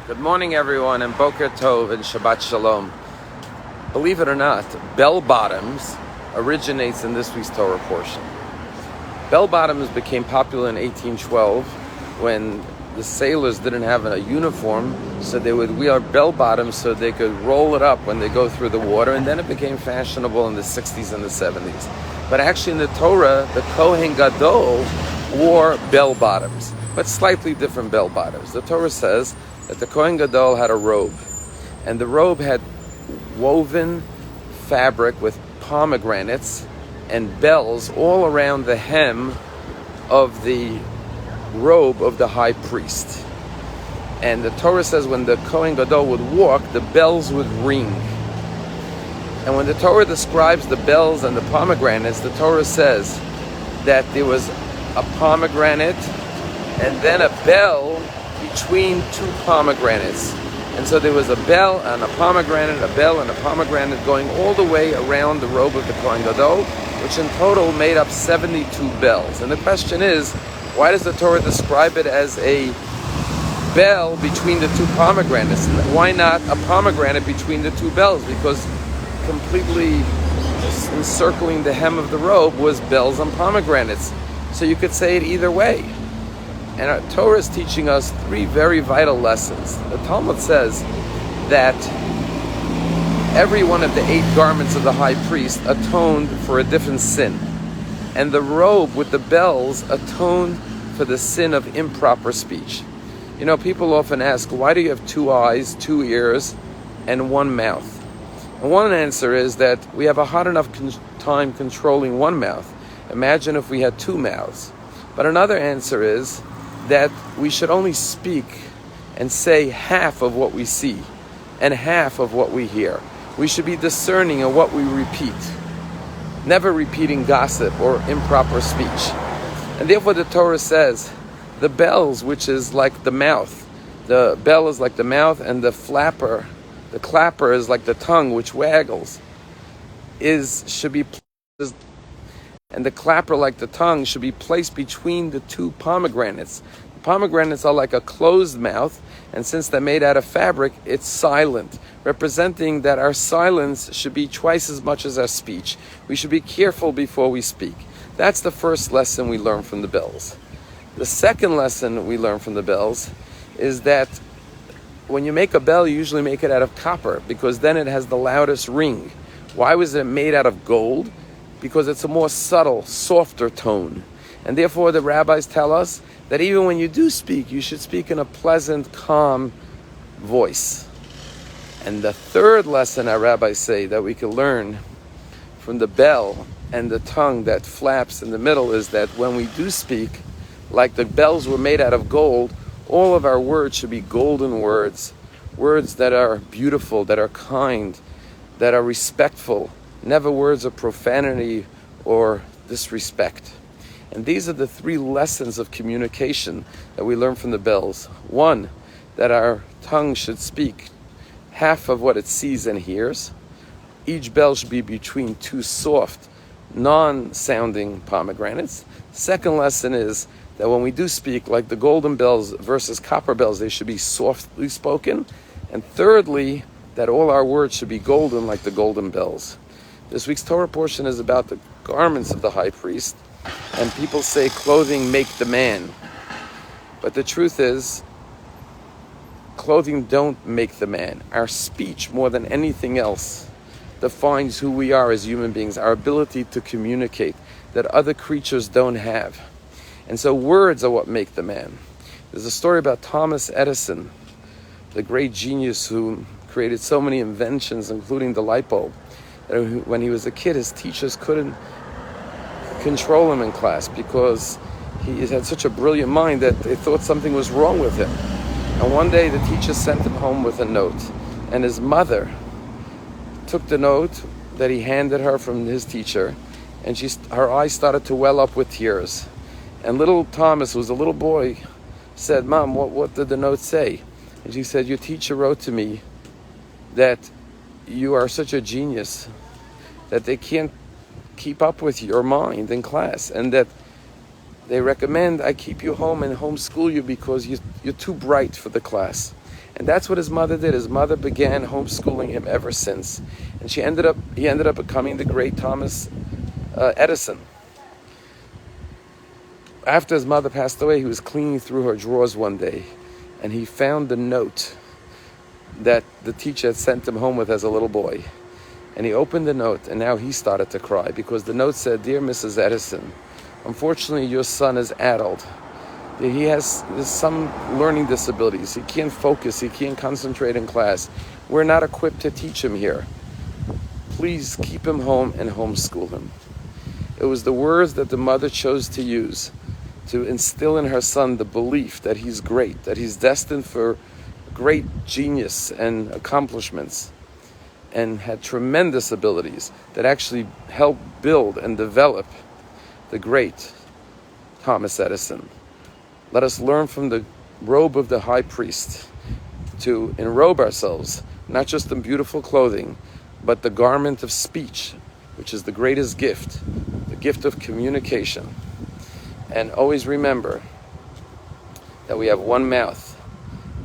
Good morning, everyone, and Boker Tov and Shabbat Shalom. Believe it or not, bell bottoms originates in this week's Torah portion. Bell bottoms became popular in 1812 when the sailors didn't have a uniform, so they would wear bell bottoms so they could roll it up when they go through the water, and then it became fashionable in the 60s and the 70s. But actually in the Torah, the Kohen Gadol wore bell bottoms, but slightly different bell bottoms. The Torah says that the Kohen Gadol had a robe, and the robe had woven fabric with pomegranates and bells all around the hem of the robe of the high priest. And the Torah says when the Kohen Gadol would walk, the bells would ring. And when the Torah describes the bells and the pomegranates, the Torah says that there was a pomegranate and then a bell between two pomegranates. And so there was a bell and a pomegranate, a bell and a pomegranate going all the way around the robe of the Kohen Gadol, which in total made up 72 bells. And the question is, why does the Torah describe it as a bell between the two pomegranates? And why not a pomegranate between the two bells? Because completely encircling the hem of the robe was bells and pomegranates. So you could say it either way. And our Torah is teaching us three very vital lessons. The Talmud says that every one of the 8 garments of the high priest atoned for a different sin. And the robe with the bells atoned for the sin of improper speech. You know, people often ask, why do you have 2 eyes, 2 ears, and 1 mouth? And one answer is that we have a hard enough time controlling 1 mouth. Imagine if we had 2 mouths. But another answer is that we should only speak and say half of what we see and half of what we hear. We should be discerning in what we repeat, never repeating gossip or improper speech. And therefore the Torah says the bells, which is like the mouth, the bell is like the mouth, and the clapper is like the tongue which waggles, and the clapper, like the tongue, should be placed between the 2 pomegranates. The pomegranates are like a closed mouth, and since they're made out of fabric, it's silent, representing that our silence should be twice as much as our speech. We should be careful before we speak. That's the first lesson we learn from the bells. The second lesson we learn from the bells is that when you make a bell, you usually make it out of copper, because then it has the loudest ring. Why was it made out of gold? Because it's a more subtle, softer tone. And therefore the rabbis tell us that even when you do speak, you should speak in a pleasant, calm voice. And the third lesson our rabbis say that we can learn from the bell and the tongue that flaps in the middle is that when we do speak, like the bells were made out of gold, all of our words should be golden words, words that are beautiful, that are kind, that are respectful, never words of profanity or disrespect. And these are the 3 lessons of communication that we learn from the bells. 1, that our tongue should speak half of what it sees and hears. Each bell should be between 2 soft, non-sounding pomegranates. Second lesson is that when we do speak, like the golden bells versus copper bells, they should be softly spoken. And thirdly, that all our words should be golden like the golden bells. This week's Torah portion is about the garments of the high priest, and people say clothing make the man. But the truth is, clothing don't make the man. Our speech, more than anything else, defines who we are as human beings, our ability to communicate that other creatures don't have. And so words are what make the man. There's a story about Thomas Edison, the great genius who created so many inventions, including the light bulb. When he was a kid, his teachers couldn't control him in class because he had such a brilliant mind that they thought something was wrong with him. And one day the teacher sent him home with a note, and his mother took the note that he handed her from his teacher, and her eyes started to well up with tears. And little Thomas, who was a little boy, said, "Mom, what did the note say?" And she said, "Your teacher wrote to me that you are such a genius that they can't keep up with your mind in class, and that they recommend I keep you home and homeschool you because you're too bright for the class. And that's what his mother did. His mother began homeschooling him ever since. And he ended up becoming the great Thomas Edison. After his mother passed away, he was cleaning through her drawers one day, and he found the note that the teacher had sent him home with as a little boy. And he opened the note, and now he started to cry, because the note said, "Dear Mrs. Edison, unfortunately your son is addled. He has some learning disabilities. He can't focus. He can't concentrate in class. We're not equipped to teach him here. Please keep him home and homeschool him." It was the words that the mother chose to use to instill in her son the belief that he's great, that he's destined for great genius and accomplishments, and had tremendous abilities that actually helped build and develop the great Thomas Edison. Let us learn from the robe of the high priest to enrobe ourselves, not just in beautiful clothing, but the garment of speech, which is the greatest gift, the gift of communication. And always remember that we have one mouth,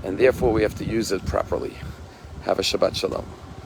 and therefore we have to use it properly. Have a Shabbat Shalom.